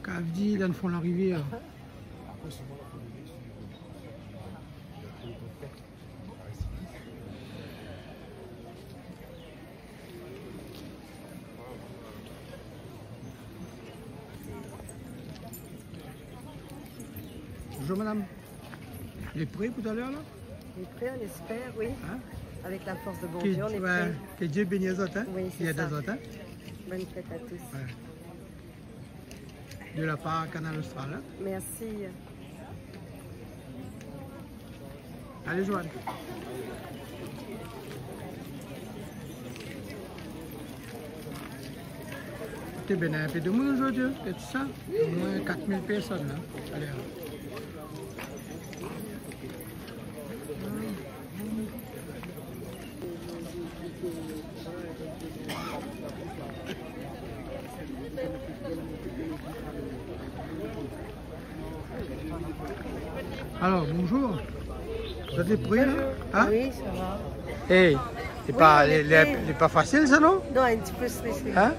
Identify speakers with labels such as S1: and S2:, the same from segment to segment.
S1: Cavdi, là, ils font l'arrivée. Bonjour madame. Les prêts tout à l'heure là?
S2: Les prêts, on espère, oui.
S1: Hein?
S2: Avec la force de bon Dieu, on est
S1: Ouais,
S2: prêts.
S1: que Dieu bénisse les autres, hein?
S2: Oui,
S1: Il y a
S2: c'est ça.
S1: des autres, hein?
S2: Bonne fête à tous.
S1: Ouais. De la part Canal Austral, hein?
S2: Merci.
S1: Allez, Joanne. T'es bien un peu de monde aujourd'hui, c'est tout ça? Au moins 4000 personnes, là. Allez, là. Alors, bonjour. Vous êtes prêts, là? Hein?
S2: Oui, ça va.
S1: Hey, c'est pas, pas facile, ça, non?
S2: Non, un petit peu stressé.
S1: Hein?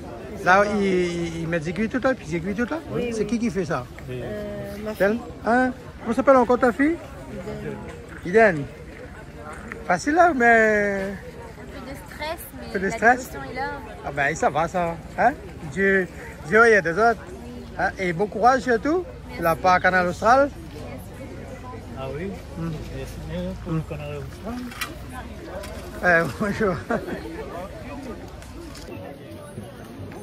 S1: Là, il met des aiguilles tout là, puis des aiguilles tout là?
S2: Oui,
S1: C'est
S2: oui.
S1: qui fait ça?
S2: Ma
S1: Elle? Hein? Comment s'appelle encore ta fille? Iden. Facile, là, mais...
S3: Un peu de stress, mais
S1: peu de
S3: la
S1: stress?
S3: dévotion est là.
S1: Ah ben, ça va, ça. Hein? Dieu, il y a des autres. Hein? Et bon courage surtout. De la part Canal Austral.
S4: Ah oui? Et c'est pour le Canal Austral.
S1: Bonjour.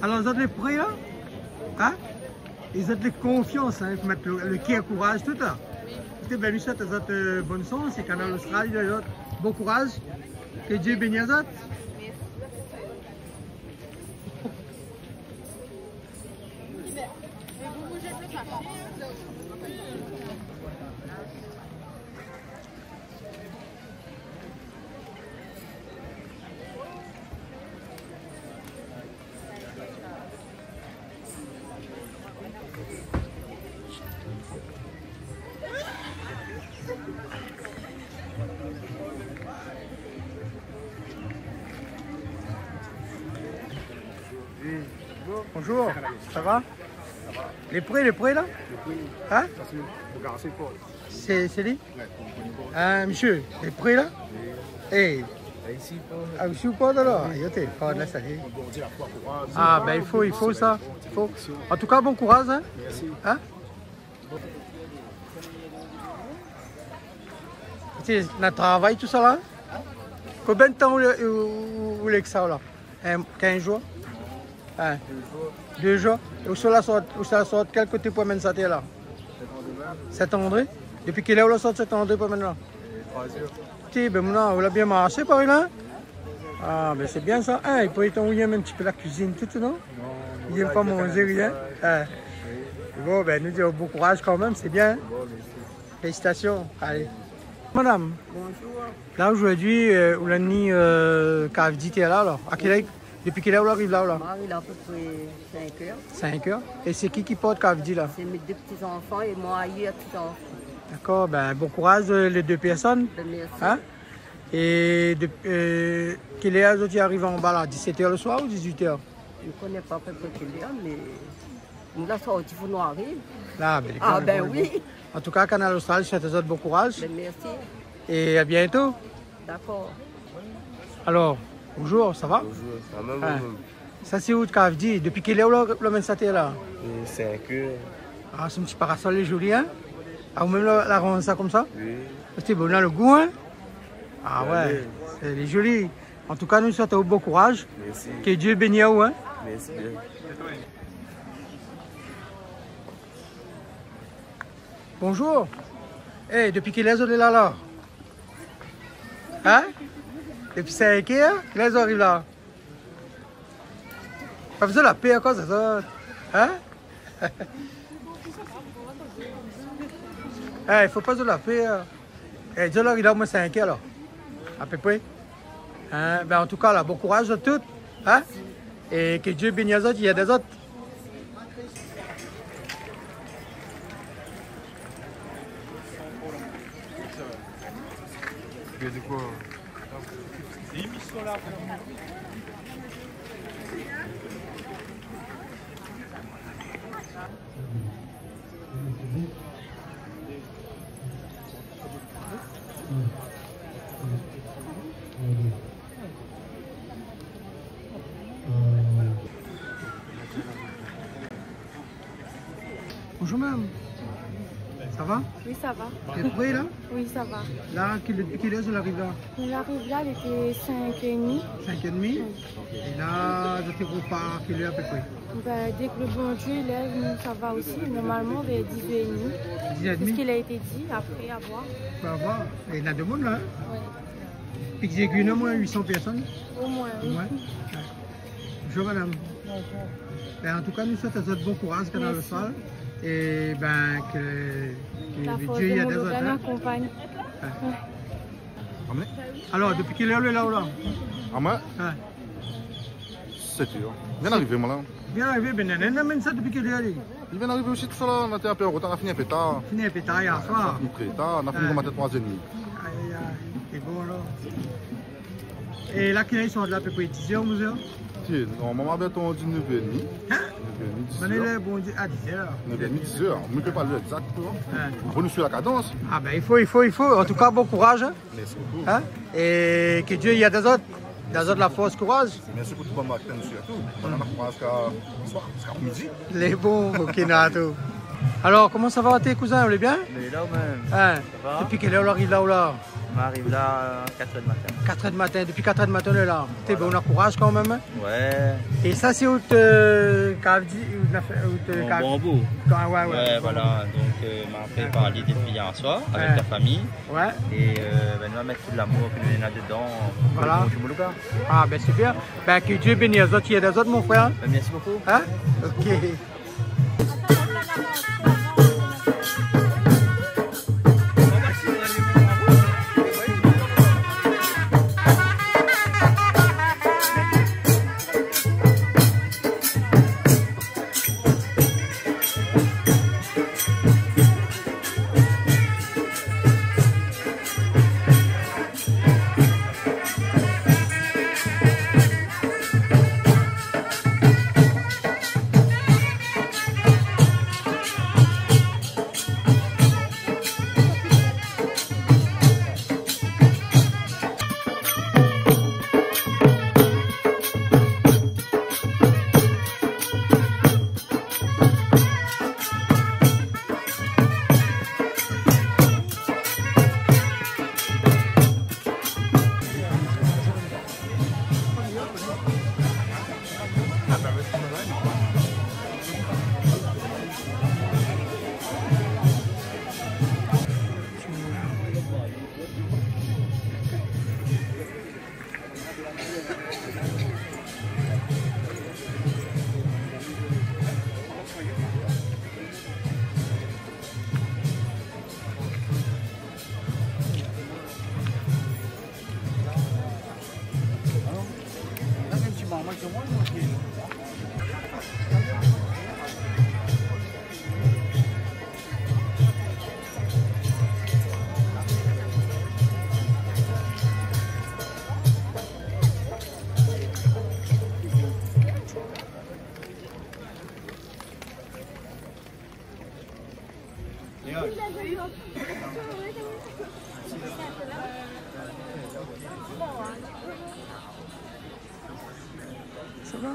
S1: Alors, vous êtes les prêts, là? Hein? Ils êtes les confiance, hein? Il faut mettre le cœur, courage, tout là. Écoutez, ben, lui, souhaite aux autres bonne chance. C'est Canal Austral, il y a les autres. Bon courage. Que Dieu bénisse les autres. Bonjour, ça va? Les prêts là? Hein? C'est lui? Monsieur, les prêts là? Eh, ah, vous suis pas là? Pas de la salle. Ah, ben il faut ça. Il faut. En tout cas, bon courage, hein? Hein? Tu sais, notre travail, tout ça là? Combien de temps vous voulez que ça là? 15 jours? Hein? 2 jours? Et où ça sort? Quel côté pour mener ça là? Saint-André? Depuis quelle heure vous sort Saint-André pour mener là?
S4: 3 heures.
S1: Tu ben maintenant, vous l'avez bien marché par là? Ah, ben c'est bien ça. Hein, il peut t'envoyer un petit peu la cuisine, tout, non? Il n'aime pas manger rien. Hein. Bon, ben nous disons bon courage quand même, c'est bien. Félicitations. Allez. Madame.
S2: Bonjour.
S1: Là aujourd'hui, vous l'avez mis Cavdi là, alors. À quelle heure? Depuis quelle heure vous arrivez là?
S2: Marie, il a à peu près 5 heures.
S1: 5 heures. Et c'est qui porte Cavdi là?
S2: C'est mes 2 petits-enfants et moi, hier, petits-enfants.
S1: D'accord, ben bon courage les 2 personnes.
S2: Merci.
S1: Hein? Et quelle heure vous arrivez en bas là? 17h le soir ou 18h?
S2: Je ne connais pas à peu près quelle heure, mais nous, la sortie, il faut nous arriver.
S1: Là, ben,
S2: Ah, ben oui.
S1: En tout cas, Canal Austral, je souhaite aux autres bon courage.
S2: Ben, merci.
S1: Et à bientôt.
S2: D'accord.
S1: Alors, bonjour, ça va?
S5: Bonjour, ça va
S1: Ah.
S5: même.
S1: Ça c'est où Cavdi? Depuis quelle heure le mène ça là?
S5: 5 heures.
S1: Ah, c'est un petit parasol les joli, hein? Ah, vous même la rendre ça comme ça?
S5: Oui.
S1: C'est bon, on a le goût, hein? Ah ouais,
S5: Allez.
S1: c'est les jolis. En tout cas, nous souhaitons bon courage.
S5: Merci.
S1: Que Dieu bénisse vous, hein?
S5: Merci bien.
S1: Bonjour. Eh, depuis quelle heure vous êtes là? Hein? Depuis 5 heures? Quelle heure vous arrivez là? Pas besoin de la paix à cause de ça. Hein? Il faut pas de la paix. Eh, Dieu là, il a au moins 5 heures là. À peu près. Hein? Ben, en tout cas, là, bon courage à toutes. Hein? Et que Dieu bénisse les autres, il y a des autres. Bonjour madame. Ça va?
S3: Oui, ça va.
S1: T'es prêt là?
S3: Oui, ça va.
S1: Là, depuis quelle heure on arrive là?
S3: On arrive là, il était 5h30.
S1: 5h30? Et là, je te repars à quelle heure à peu près?
S3: Ben, dès que le bon Dieu lève, nous, ça va aussi. Normalement, vers 10h30.
S1: 10h30?
S3: C'est ce qu'il a été dit, après, à voir.
S1: On va voir. Et il y en a de monde là. Hein?
S3: Ouais.
S1: Puis j'ai qu'une au moins 800 personnes.
S3: Au moins, oui.
S1: Ouais. Bonjour madame. Ben, en tout cas, nous souhaitons un bon courage Canal Austral. Et ben,
S3: La
S1: que
S3: force
S1: Dieu y
S3: de
S1: a des
S3: mon
S1: autres.
S3: organe
S1: Hein?
S3: accompagne.
S1: Ouais. Alors, depuis quelle heure est là ou là?
S5: Ah, moi,
S1: Ouais.
S5: 7 heures. Bien arrivé, moi là.
S1: Bien arrivé, ben, on amène ça depuis quelle heure?
S5: Il vient d'arriver aussi tout ça là. On était un peu en retard, on a fini un peu tard.
S1: Fini un peu tard hier
S5: On a
S1: soir.
S5: fini très tard, on a fini comme à 3h30.
S1: Aïe, aïe, c'est bon là. Et là, quelle heure ils sont là à peu près 10h, 11h?
S5: Tiens, normalement, bientôt 19h30.
S1: Hein?
S5: 9h30,
S1: On est
S5: 10h.
S1: là, bon Dieu, à 10h.
S5: 9h30, 10h. On ne peut pas le exact.
S1: Ouais.
S5: On nous suit la cadence.
S1: Ah ben, il faut. En tout cas, bon courage. Hein?
S5: Merci beaucoup.
S1: Hein? Et que Dieu y a des autres la force, courage.
S5: Merci pour tout le monde qui nous suit à tout. On a jusqu'à midi.
S1: Les bons, ok, Nato. Alors, comment ça va tes cousins? On est bien?
S6: On est là ou même?
S1: Hein?
S6: Ça va?
S1: Depuis quelle heure on arrive là ou là?
S6: On arrive là à 4h du matin.
S1: 4h du matin, depuis 4h du matin on est là. T'es bon, on a courage quand même. Hein?
S6: Ouais.
S1: Et ça c'est où
S6: Bon bout.
S1: Ouais.
S6: Voilà. Donc, m'a préparé l'idée de hier soir avec la famille.
S1: Ouais.
S6: Et ben, nous allons mettre tout l'amour que nous avons dedans.
S1: Voilà.
S6: Pour le Moluga.
S1: Ah ben super. Ben que Dieu bénisse les autres, il y a des autres mon frère.
S6: Ben, merci beaucoup.
S1: Hein? Ok. Ça va?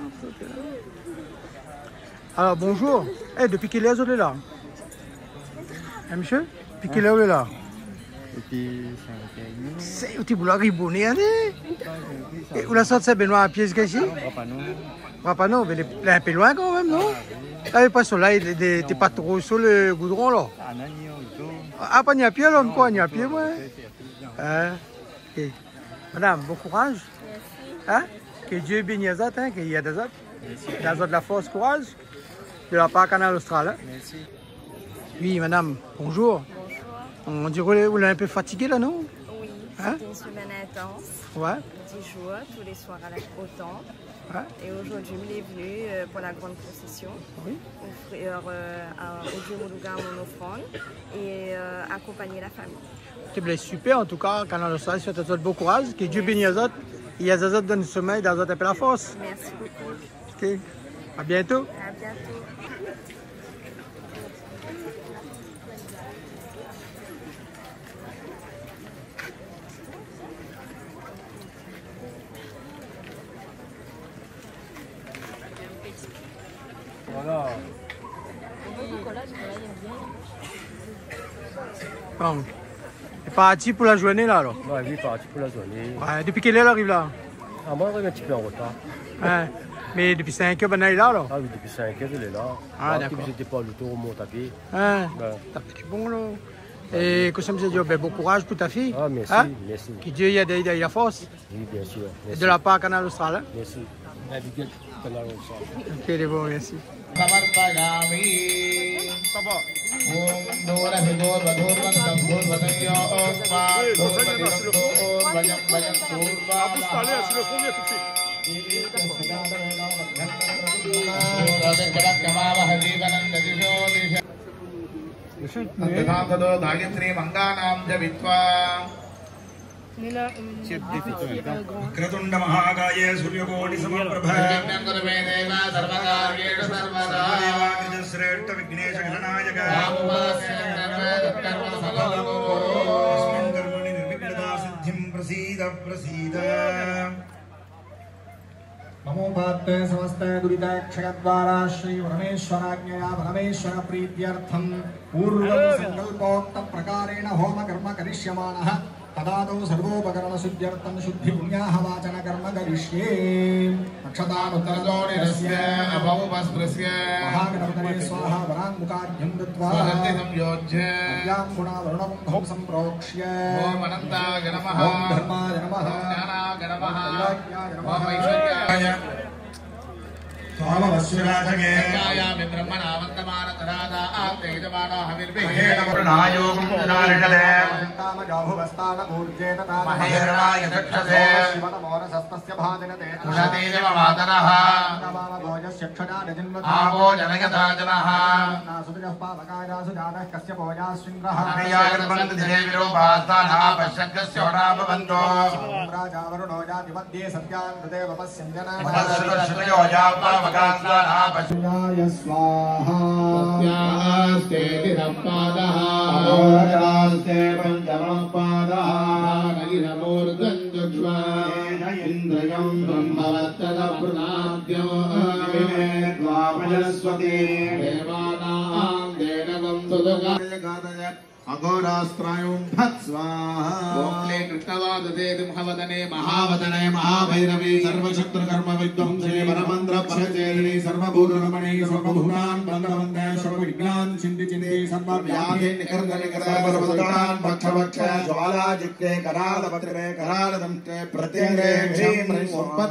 S1: Alors bonjour. Eh, depuis quelle heure vous êtes là? Hein, monsieur? Depuis quelle heure vous êtes là?
S6: Depuis 5h30.
S1: C'est où tu voulais ribonner, hein? Et où la sorte c'est Benoît à pied ici? Pas non, mais il est un peu loin quand même, non? Là, pas sur là, t'es pas trop sur le goudron là. Ah, pas ni à pied, là, quoi, ni à pied, moi. Ok. Madame, bon courage.
S3: Merci.
S1: Hein? Que Dieu bénisse les autres, hein? Qu'il y a des autres. Des autres de la force, courage. De la part Canal Austral. Hein?
S6: Merci.
S1: Oui, madame, bonjour.
S3: Bonjour.
S1: On dirait que vous êtes un peu fatigué là, non?
S3: Oui,
S1: Hein?
S3: c'était une semaine intense.
S1: Ouais.
S3: 10 jours, tous les soirs au temple.
S1: Ouais.
S3: Et aujourd'hui, il est venu pour la grande procession,
S1: Oui.
S3: offrir au Dieu Moluga mon offrande et accompagner la famille.
S1: C'est super en tout cas, Canal Austral, souhaite à tous bon courage. Que Dieu bénisse les autres. Il y a des autres dans le sommeil, des autres appellent la force.
S3: Merci beaucoup.
S1: Ok. À bientôt.
S3: À bientôt.
S7: Voilà.
S1: Bon. C'est parti pour la journée là alors?
S7: Ouais, oui, parti pour la journée.
S1: Ouais, depuis quelle heure elle arrive là?
S7: Ah, moi, j'arrive un petit peu en retard.
S1: Ouais. Mais depuis 5 heures, elle est là alors?
S7: Ah oui, depuis 5 heures, elle est là.
S1: Ah, d'accord.
S7: J'étais pas le tour, mon tapis.
S1: Hein?
S7: Ben.
S1: T'as petit bon là. Et comme ça me dit, ben, bon courage pour ta fille.
S7: Ah, merci,
S1: Hein?
S7: merci.
S1: Que Dieu y aide la force.
S7: Oui, bien sûr.
S1: Et
S7: Merci.
S1: de la part Canal Austral. Hein?
S7: Merci. Naviguer Canal Austral.
S1: Ok, c'est bon, merci.
S5: Gayatri मंगानाम जपित्वा क्रतुंड महाकाय सूर्यकोटि समप्रभ सर्वकार्येषु श्रेष्ठ विघ्नेश गणनायक अस्मिन् कर्मणि निर्विघ्नता सिद्धिं प्रसीद प्रसीद
S8: नमो भगवते समस्ते दुरिताक्षयद्वारा श्री परमेश्वराज्ञया परमेश्वर प्रीत्यर्थं पूर्वं संकल्पोक्त प्रकारेण होम कर्म करिष्यमाणः तदादौ सर्वोपकरण शुद्ध्यर्थं शुद्धि पुण्याह वाचन कर्म करिष्ये अक्षतानुत्तरदोनिरस्य अभवस्पृश्य महागणपतये स्वाहा वराङ्मुखार्घ्यं दत्त्वा स्वहस्तितं योज्य यां गुणावरुणं सम्प्रोक्ष्य ओम अनन्ताय नमः ओम धर्माय नमः ओम ज्ञानाय नमः ओम ऐश्वर्याय स्वामवस्यराजगे यामि ब्रह्मणा वन्दमान तरादा आतेजमानो हविर्भिः
S5: नायोगं नारिषदे
S8: तामजाहुवस्तान ऊर्जेन ताम
S5: महेरणाय दक्षसे
S8: शिवनमोरसस्तस्य भाजनते
S5: उषतीव मातरः
S8: नमाम भोजस्य क्षणादिन्वत्
S5: आपो जनयथा जनः
S8: नासुतजः पावकायासु जानः कस्य भोजास्विन्द्रः
S5: अनयागर्भन्दिरे विरूपास्तानः पश्यग्रस्य वरापवन्तो
S8: राजावरुणो जातिमध्ये सत्यान् हृदे वपस्यञ्जना
S5: पश्यश्रयो जापावकास्तानः
S8: पश्याय स्वाहा
S5: पश्यास्ते तिरपादः
S8: अहोरास्ते पञ्चमः पादः
S5: नगिरमूर्धं दुक्ष्वा
S8: इन्द्रियं
S5: ब्रह्मवत्तदप्रणाद्यो
S8: द्वापयस्वती
S5: देवानां देवं तुदगा
S8: अघोरास्त्रायुं भत्स्वाहा
S5: गोप्ले कृष्णवादते दुमहवदने महावदने महाभैरवी
S8: सर्वशत्रुकर्म विध्वंसे परमन्त्र परचेरिणी सर्वभूतरमणे सर्वभूतान् बन्धवन्दे सर्वविघ्नान् छिन्ति चिन्ते सर्वव्याधि निकर्द निकर सर्वभूतान् भक्ष भक्ष ज्वालाजित्ते करालपत्रे करालदंते प्रत्यङ्गे भीम स्वाहा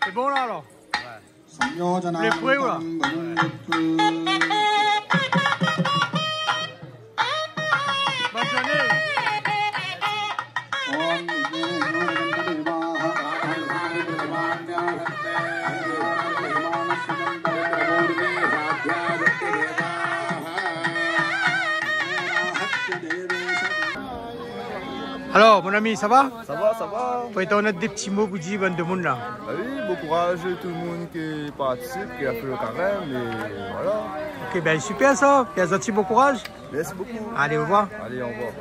S1: C'est bon là alors?
S8: संयोजना
S1: Les fouets ou là? Bonne journée! Alors, mon ami, ça va?
S9: Ça va, ça va.
S1: Faut être honnête des petits mots pour dire bande de monde là.
S9: Bah oui, bon courage à tout le monde qui participe, qui a fait le carême, et voilà.
S1: Ok, ben super ça. Bien gentil, bon courage.
S9: Merci beaucoup.
S1: Allez, au revoir.
S9: Allez, au revoir.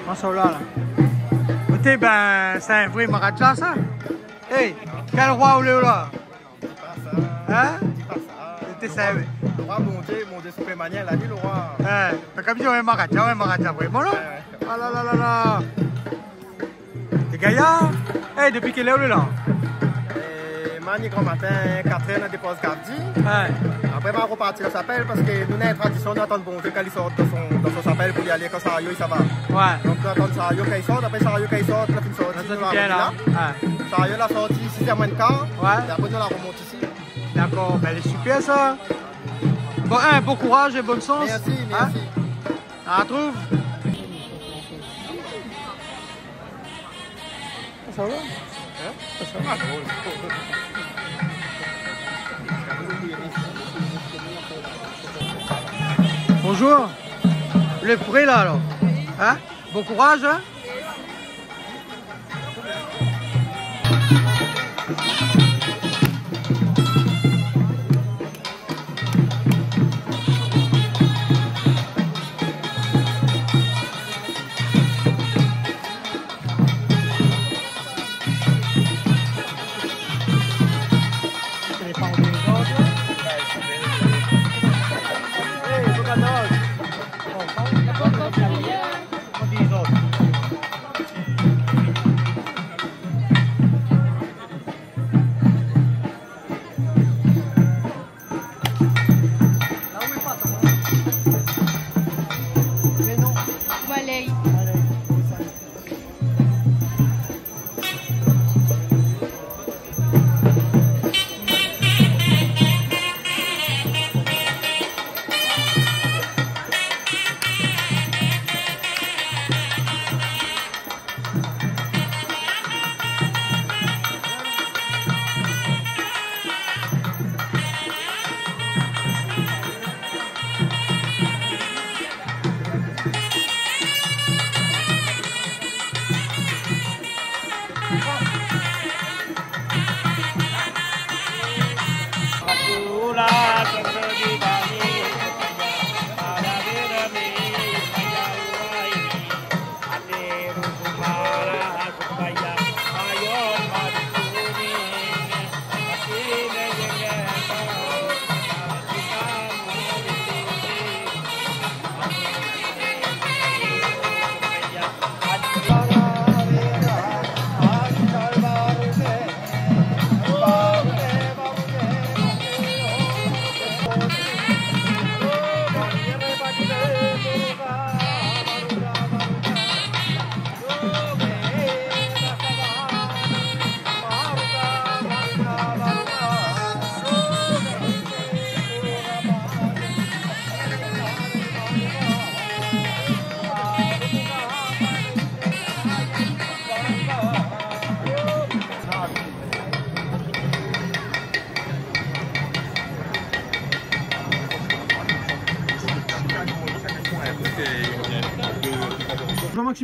S1: Comment ça là? Écoutez, ben, c'est un vrai Maharaja ça. Hey, quel roi ou le là? Hein? C'est
S9: Le roi, mon Dieu, super manière, la nuit, le roi.
S1: T'as comme dit, ouais, Maharaja, vraiment là? Ah là là là là. T'es gaillard? Hey, depuis quelle heure là?
S9: Mani grand matin, 4h, on dépose Gardi. Après, on va repartir à Chapelle parce que nous avons une tradition d'attendre bon Dieu quand il sort de son chapelle pour y aller quand Sarayo, ça va.
S1: Ouais.
S9: Donc, nous attendons Sarayo quand il sort, après Sarayo quand il sort, la fin sortie, nous allons là. Sarayo la sortie 6h moins de quart. Ouais. Et après, nous la remonte ici.
S1: D'accord, ben c'est super ça. Bon, bon courage et bonne chance.
S9: Merci, merci.
S1: On la retrouve. Ça va? Ça va? Bonjour. Le prêt là alors. Hein? Bon courage hein?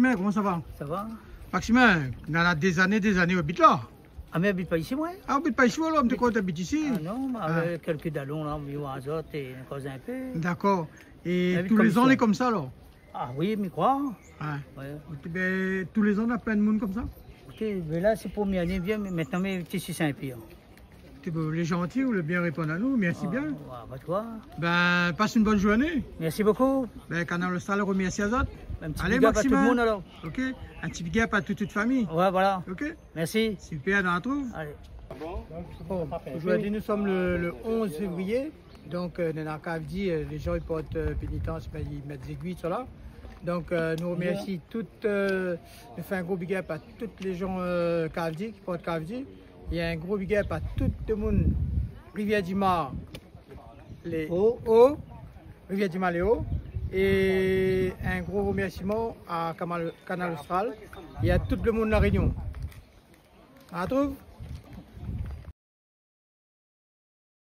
S1: Maximin, comment ça va?
S10: Ça va?
S1: Maximin, on a des années au bit là.
S10: Ah, mais habite pas ici, moi?
S1: Ah, on habite pas ici, alors, on te compte habite ici?
S10: Ah non, mais avec quelques dallons là, on va azote et on cause un peu.
S1: D'accord. Et tous les ans, on est comme ça, alors?
S10: Ah oui, mais quoi?
S1: Ouais. Ben, tous les ans, on a plein de monde comme ça?
S10: Écoutez, mais là, c'est pour m'y aller bien, mais maintenant, mais ici, c'est un pire.
S1: Les gentils, vous voulez bien répondre à nous, merci bien.
S10: Bah, toi.
S1: Ben, passe une bonne journée.
S10: Merci beaucoup.
S1: Ben, Canal Austral remercie à autres.
S10: Allez, Maximin. À tout le monde, alors.
S1: Ok. Un petit big up à toute famille.
S10: Ouais, voilà.
S1: Ok.
S10: Merci.
S1: Super, on la trouve.
S10: Allez.
S1: Bon, aujourd'hui, nous sommes le 11 février. Donc, dans la Cavdi, les gens ils portent pénitence, ben, ils mettent des aiguilles sur là. Donc, nous remercions nous faisons un gros big up à tous les gens Cavdi qui portent Cavdi. Il y a un gros big up à tout le monde, Rivière du Mar, les hauts, Rivière du Mar, les hauts. Et un gros remerciement à Canal Austral et à tout le monde de la Réunion. On la trouve?